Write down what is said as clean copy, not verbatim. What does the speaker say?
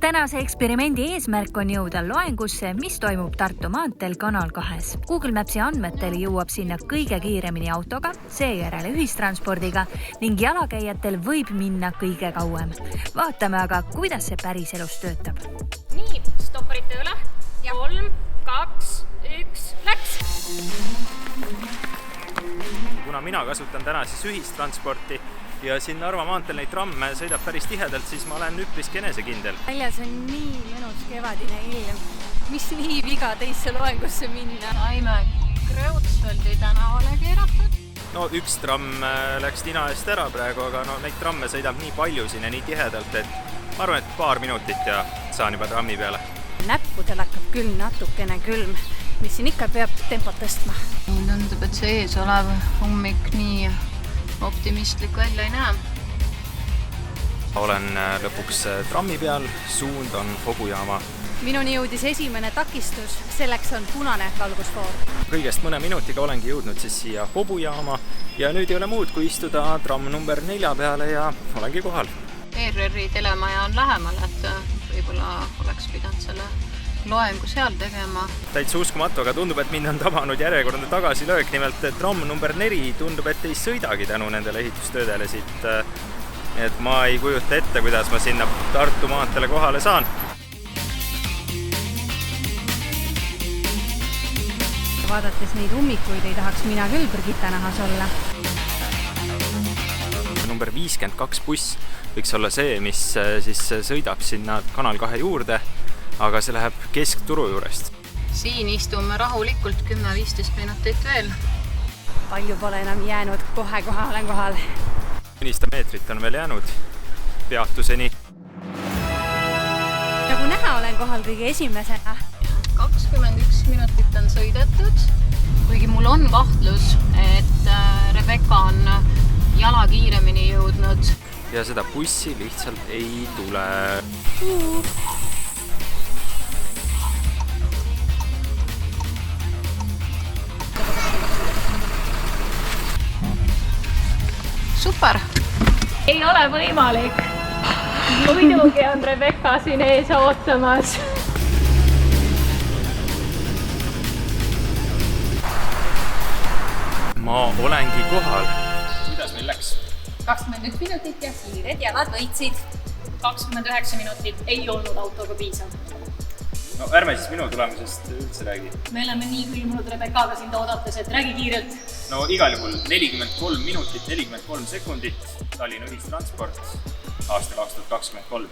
Tänase eksperimendi eesmärk on jõuda loengusse, mis toimub Tartu maanteel Kanal 2. Google Mapsi andmetel jõuab sinna kõige kiiremini autoga, seejärel ühistranspordiga ning jalakäijatel võib minna kõige kauem. Vaatame aga, kuidas see päriselus töötab. Nii, stopparid tööle. 3, 2, 1, läks! Kuna mina kasutan täna siis ühistransporti ja siin Narva maanteel neid tramme sõidab päris tihedalt, siis ma olen üpriski enesekindel. Väljas on nii mõnus kevadine ilm. Mis nii viga teisse loengusse minna? Saime Kreutzfeldi tänavale keeratud. No üks tramm läks tina eest ära praegu, aga neid tramme sõidab nii palju siin ja nii tihedalt, et ma arvan, et paar minutit ja saan juba trammi peale. Näppudel hakkab küll natukene külm, mis siin ikka peab tempot tõstma. Tundub, et see ees olev hommik nii optimistlik välja ei näe. Olen lõpuks trammi peal, suund on Hobujaama. Minuni jõudis esimene takistus, selleks on punane valgusfoor. Kõigest mõne minutiga olengi jõudnud siis siia Hobujaama ja nüüd ei ole muud kui istuda tramm number 4 peale ja olengi kohal. ERR-i telemaja on lähemal, et võib-olla oleks pidanud selle loengu seal tegema. Täitsa uskumatu, aga tundub, et mind on tabanud järjekordne tagasilöök, nimelt tramm number 4 tundub, et ei sõidagi tänu nendele ehitustöödele siit. Et ma ei kujuta ette, kuidas ma sinna Tartu maanteele kohale saan. Vaadates neid ummikuid ei tahaks mina küll Brigitta nahas olla. Number 52 buss võiks olla see, mis siis sõidab sinna Kanal 2 juurde, aga see läheb keskturu juurest. Siin istume rahulikult 10-15 minutit veel. Palju pole enam jäänud, kohe olen kohal. Mõnista meetrit on veel jäänud peatuseni. Nagu näha, olen kohal kõige esimesena. 21 minutit on sõidetud, kuigi mul on kahtlus, et Rebecca on jala kiiremini jõudnud. Ja seda bussi lihtsalt ei tule. Super! Ei ole võimalik. Muidugi on Rebecca siin ees ootamas. Ma olengi kohal. Kuidas meil läks? 21 minutit ja kiired jalad võitsid. 29 minutit ei olnud autoga piisav. No ärme siis minu tulemusest üldse räägi. Me oleme nii külmunud Rebeccaga sind oodates, et räägi kiirelt. No igal juhul 43 minutit, 43 sekundit, Tallinna ühistransport aastal 2023.